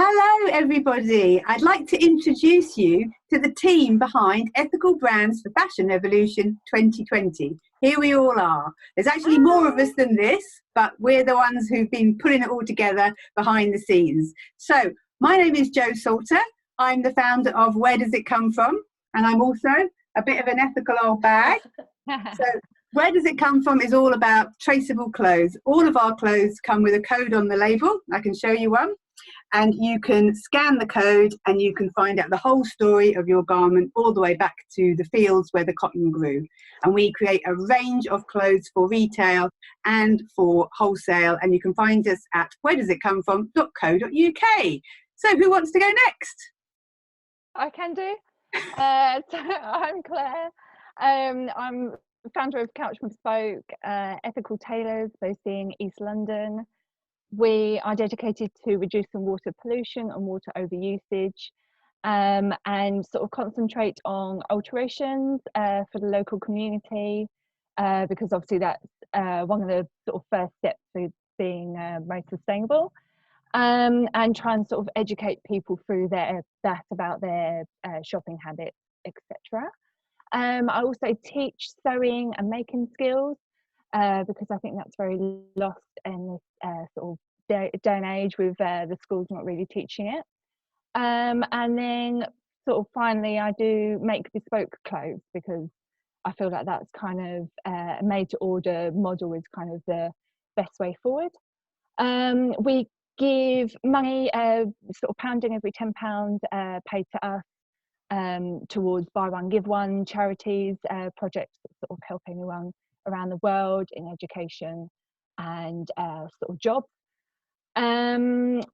Hello everybody, I'd like to introduce you to the team behind Ethical Brands for Fashion Revolution 2020. Here we all are. There's actually more of us than this, but we're the ones who've been putting it all together behind the scenes. So my name is Jo Salter. I'm the founder of Where Does It Come From? And I'm also a bit of an ethical old bag. So Where Does It Come From is all about traceable clothes. All of our clothes come with a code on the label. I can show you one. And you can scan the code and you can find out the whole story of your garment all the way back to the fields where the cotton grew. And we create a range of clothes for retail and for wholesale. And you can find us at wheredoesitcomefrom.co.uk. So who wants to go next? I can do. So I'm Claire. I'm founder of Couchman Bespoke, ethical tailors based in East London. We are dedicated to reducing water pollution and water overusage, and sort of concentrate on alterations for the local community, because obviously that's one of the sort of first steps to being most sustainable, and try and sort of educate people through that about their shopping habits, etc. I also teach sewing and making skills, because I think that's very lost in this sort of day and age with the schools not really teaching it. And then sort of finally I do make bespoke clothes, because I feel like that's kind of a made to order model is kind of the best way forward. We give money, sort of pounding every £10 paid to us, towards Buy One Give One charities, projects that sort of help anyone around the world in education and sort of jobs.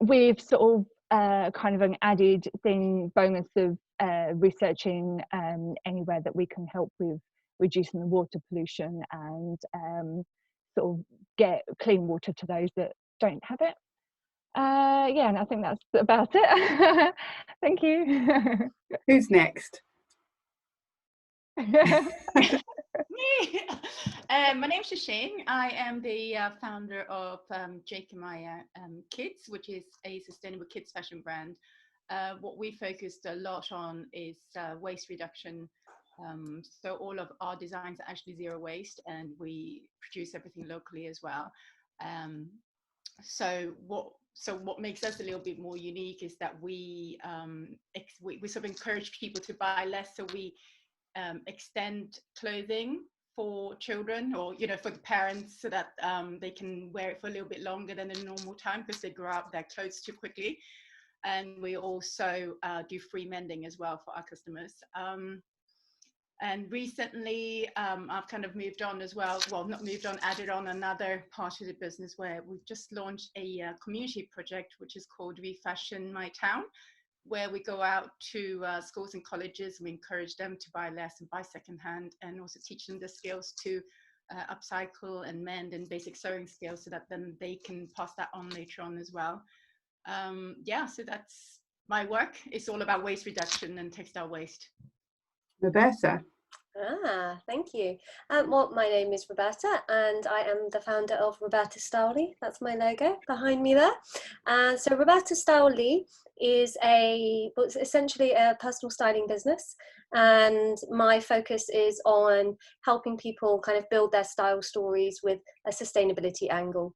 With sort of kind of an added bonus of researching anywhere that we can help with reducing the water pollution and sort of get clean water to those that don't have it. Yeah, and I think that's about it. Thank you. Who's next? Me. My name is Tze Ching. I am the founder of Jake and Maya Kids, which is a sustainable kids fashion brand. What we focused a lot on is waste reduction. So all of our designs are actually zero waste, and we produce everything locally as well. So what makes us a little bit more unique is that we sort of encourage people to buy less. So we extend clothing for children, or for the parents, so that they can wear it for a little bit longer than a normal time, because they grow out their clothes too quickly. And we also do free mending as well for our customers. And recently I've kind of moved on as well. Well, not moved on, added on another part of the business where we've just launched a community project, which is called Refashion My Town, where we go out to schools and colleges. We encourage them to buy less and buy secondhand, and also teach them the skills to upcycle and mend and basic sewing skills, so that then they can pass that on later on as well. Yeah, so that's my work. It's all about waste reduction and textile waste. Roberta. Thank you. Well, my name is Roberta, and I am the founder of Roberta Style Lee. That's my logo behind me there. So Roberta Style Lee is it's essentially a personal styling business, and my focus is on helping people kind of build their style stories with a sustainability angle.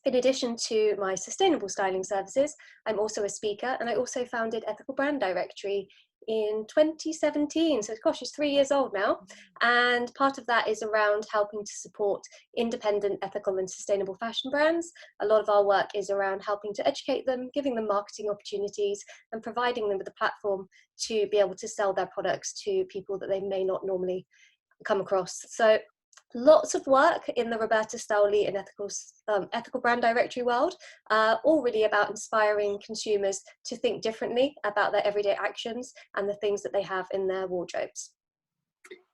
In addition to my sustainable styling services, I'm also a speaker, and I also founded Ethical Brand Directory in 2017, so gosh, it's 3 years old now, and part of that is around helping to support independent, ethical and sustainable fashion brands. A lot of our work is around helping to educate them, giving them marketing opportunities, and providing them with a platform to be able to sell their products to people that they may not normally come across. So lots of work in the Roberta Style Lee and ethical brand directory world, all really about inspiring consumers to think differently about their everyday actions and the things that they have in their wardrobes.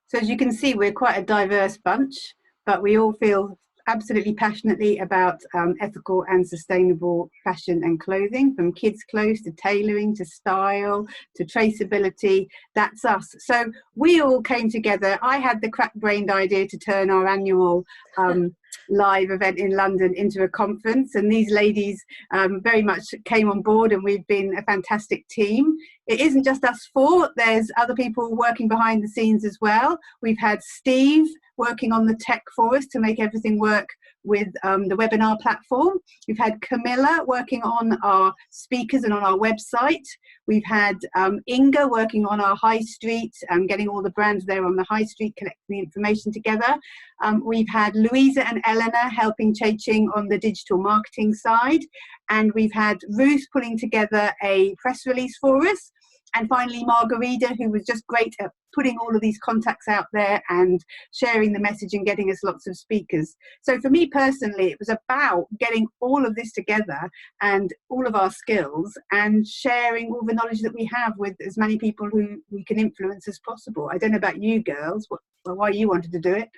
So as you can see, we're quite a diverse bunch, but we all feel absolutely passionately about ethical and sustainable fashion and clothing, from kids clothes to tailoring to style to traceability. That's us. So we all came together. I had the crack-brained idea to turn our annual live event in London into a conference, and these ladies very much came on board, and we've been a fantastic team. It isn't just us four, there's other people working behind the scenes as well. We've had Steve working on the tech for us to make everything work with the webinar platform. We've had Camilla working on our speakers and on our website. We've had Inga working on our high street, getting all the brands there on the high street, collecting the information together. We've had Louisa and Eleanor helping Tze Ching on the digital marketing side. And we've had Ruth putting together a press release for us. And finally, Margarita, who was just great at putting all of these contacts out there and sharing the message and getting us lots of speakers. So for me personally, it was about getting all of this together and all of our skills and sharing all the knowledge that we have with as many people who we can influence as possible. I don't know about you girls, why you wanted to do it.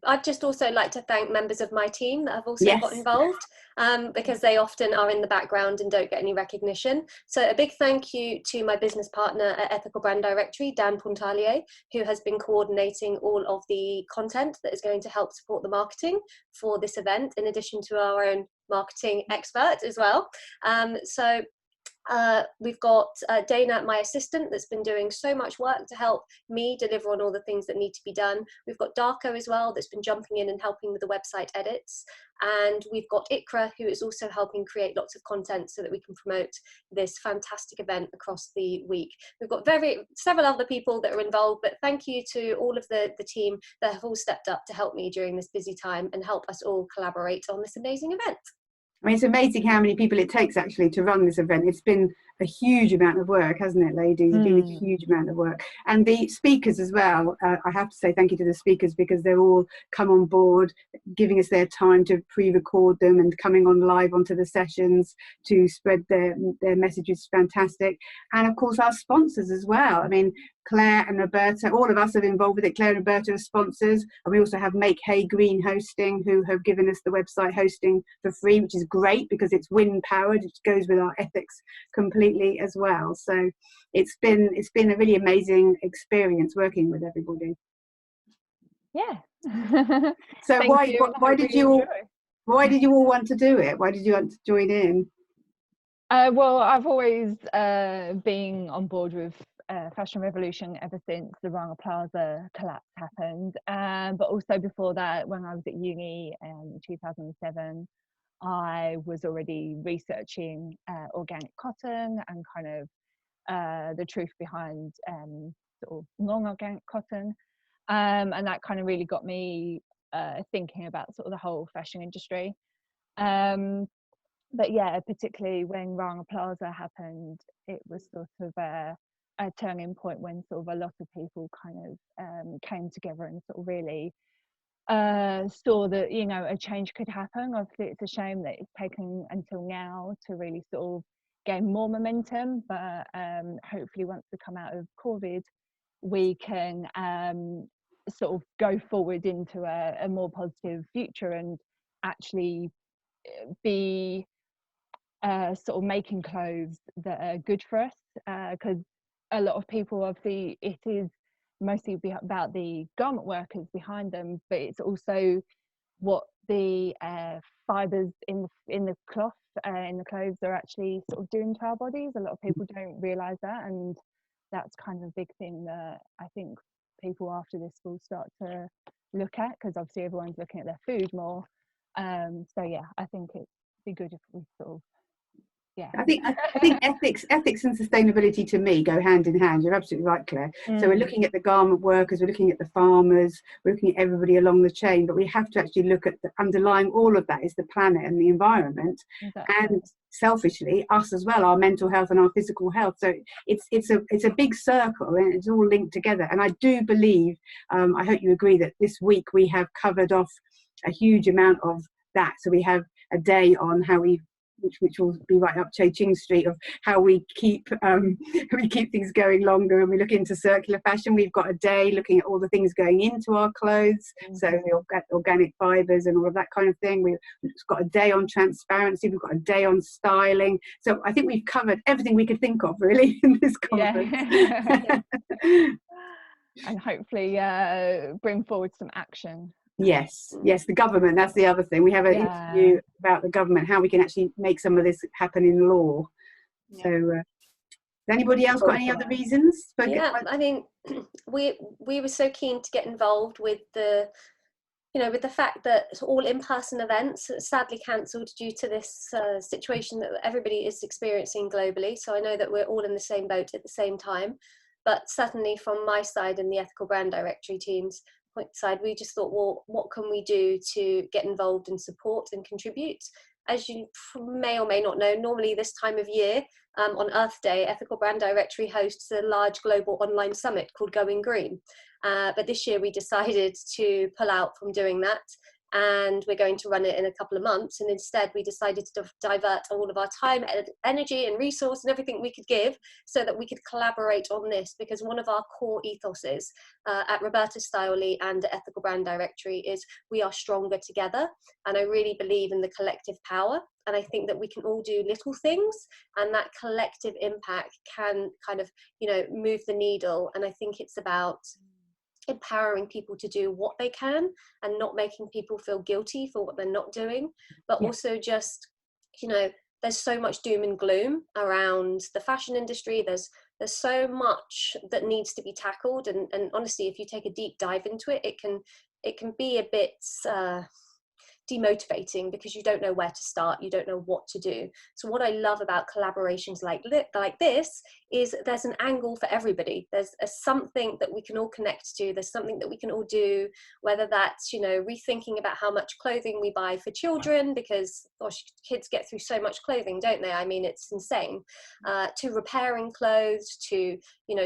I'd just also like to thank members of my team that have also Yes. got involved, because they often are in the background and don't get any recognition. So a big thank you to my business partner at Ethical Brand Directory, Dan Pontalier, who has been coordinating all of the content that is going to help support the marketing for this event, in addition to our own marketing expert as well. We've got Dana, my assistant, that's been doing so much work to help me deliver on all the things that need to be done. We've got Darko as well, that's been jumping in and helping with the website edits. And we've got Ikra, who is also helping create lots of content so that we can promote this fantastic event across the week. We've got several other people that are involved, but thank you to all of the team that have all stepped up to help me during this busy time and help us all collaborate on this amazing event. I mean, it's amazing how many people it takes actually to run this event. It's been a huge amount of work, hasn't it, ladies? It's been a huge amount of work. And the speakers as well, I have to say thank you to the speakers, because they're all come on board, giving us their time to pre-record them and coming on live onto the sessions to spread their messages. Fantastic. And of course, our sponsors as well. I mean, Claire and Roberta, all of us are involved with it. Claire and Roberta are sponsors, and we also have Make Hay Green Hosting, who have given us the website hosting for free, which is great because it's wind powered. It goes with our ethics completely as well. So it's been a really amazing experience working with everybody. Yeah. So why did you all want to do it? Why did you want to join in? Well, I've always been on board with Fashion Revolution ever since the Rana Plaza collapse happened, but also before that, when I was at uni in 2007, I was already researching organic cotton and kind of the truth behind sort of non-organic cotton, and that kind of really got me thinking about sort of the whole fashion industry. But yeah, particularly when Rana Plaza happened, it was sort of a turning point when sort of a lot of people kind of came together and sort of really saw that, you know, a change could happen. Obviously, it's a shame that it's taken until now to really sort of gain more momentum, but hopefully once we come out of COVID, we can sort of go forward into a more positive future and actually be sort of making clothes that are good for us, because a lot of people, obviously, it is mostly about the garment workers behind them, but it's also what the fibers in the cloth in the clothes are actually sort of doing to our bodies. A lot of people don't realize that, and that's kind of a big thing that I think people after this will start to look at, because obviously everyone's looking at their food more. So yeah, I think it'd be good if we sort of I think ethics and sustainability to me go hand in hand. You're absolutely right, Claire. So we're looking at the garment workers, we're looking at the farmers, we're looking at everybody along the chain, but we have to actually look at the underlying all of that is the planet and the environment. Exactly. And selfishly us as well, our mental health and our physical health. So it's a big circle and it's all linked together. And I do believe, I hope you agree, that this week we have covered off a huge amount of that. So we have a day on how we, which will be right up Tze Ching Street, of how we keep things going longer, and we look into circular fashion. We've got a day looking at all the things going into our clothes, so the organic fibres and all of that kind of thing. We've got a day on transparency. We've got a day on styling. So I think we've covered everything we could think of really in this conference. Yeah. And hopefully bring forward some action Yes, the government, that's the other thing. We have an interview about the government, how we can actually make some of this happen in law. So has anybody else got any other reasons? I mean, we were so keen to get involved with the fact that all in-person events sadly cancelled due to this situation that everybody is experiencing globally. So I know that we're all in the same boat at the same time, but certainly from my side and the ethical brand directory team's side, we just thought, well, what can we do to get involved and support and contribute? As you may or may not know, normally this time of year, on Earth Day, Ethical Brand Directory hosts a large global online summit called Going Green. But this year we decided to pull out from doing that, and we're going to run it in a couple of months. And instead we decided to divert all of our time, energy and resource and everything we could give so that we could collaborate on this, because one of our core ethoses at Roberta Style Lee and Ethical Brand Directory is we are stronger together. And I really believe in the collective power. And I think that we can all do little things, and that collective impact can kind of, move the needle. And I think it's about empowering people to do what they can and not making people feel guilty for what they're not doing, but also just, there's so much doom and gloom around the fashion industry. There's so much that needs to be tackled, and honestly, if you take a deep dive into it, it can be a bit demotivating, because you don't know where to start, you don't know what to do. So what I love about collaborations like this is there's an angle for everybody. There's something that we can all connect to. There's something that we can all do, whether that's rethinking about how much clothing we buy for children, because gosh, kids get through so much clothing, don't they? I mean, it's insane. To repairing clothes, to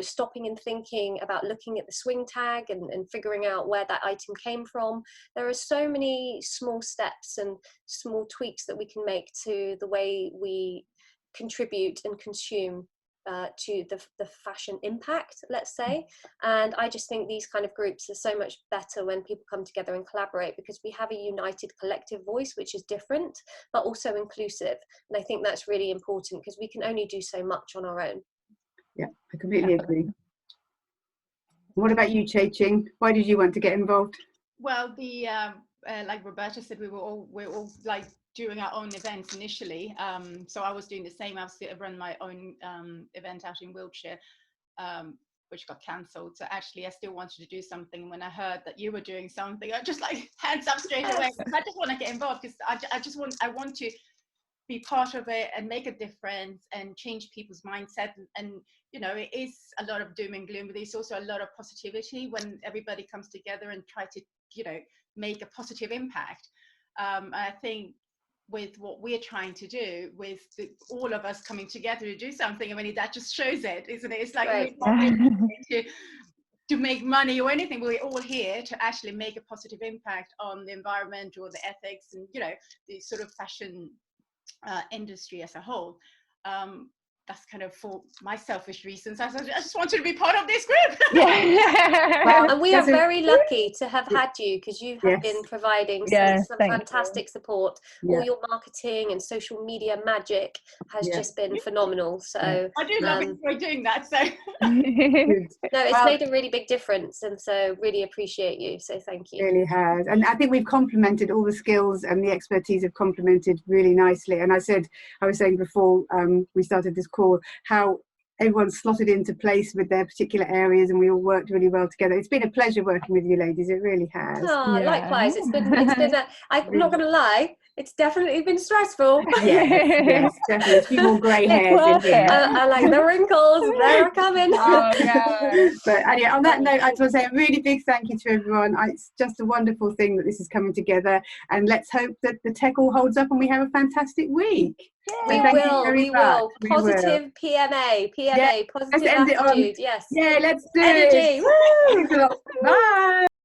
stopping and thinking about looking at the swing tag and figuring out where that item came from. There are so many small steps and small tweaks that we can make to the way we contribute and consume to the fashion impact, let's say. And I just think these kind of groups are so much better when people come together and collaborate, because we have a united collective voice, which is different but also inclusive. And I think that's really important, because we can only do so much on our own. Yeah, I completely agree. What about you, Tze Ching? Why did you want to get involved? Well, like Roberta said, we're all like doing our own events initially. So I was doing the same. I run my own event out in Wiltshire, which got cancelled. So actually, I still wanted to do something. When I heard that you were doing something, I just like hands up straight away. I just want to get involved, because I want to be part of it and make a difference and change people's mindset. And it is a lot of doom and gloom, but there's also a lot of positivity when everybody comes together and try to make a positive impact. I think with what we're trying to do, with all of us coming together to do something, I mean, that just shows it, isn't it? It's like we're not to make money or anything. We're all here to actually make a positive impact on the environment or the ethics and the sort of fashion industry as a whole. That's kind of for my selfish reasons. I just wanted to be part of this group. Well, and we are very lucky to have had you, because you have been providing some fantastic support. All your marketing and social media magic has just been phenomenal. So I do love enjoy doing that. So no, it's made a really big difference, and so really appreciate you. So thank you. It really has, and I think we've complemented all the skills, and the expertise have complemented really nicely. And I was saying before we started this call, how everyone's slotted into place with their particular areas, and we all worked really well together. It's been a pleasure working with you ladies, it really has. Likewise, it's been I'm not going to lie, it's definitely been stressful. Yes, definitely. A few more grey hairs in here. I like the wrinkles, they're coming. But anyway, on that note, I just want to say a really big thank you to everyone. It's just a wonderful thing that this is coming together, and let's hope that the tech all holds up and we have a fantastic week. We will. Positive PMA, positive attitude. Yes. Yeah, let's do energy. it. Bye.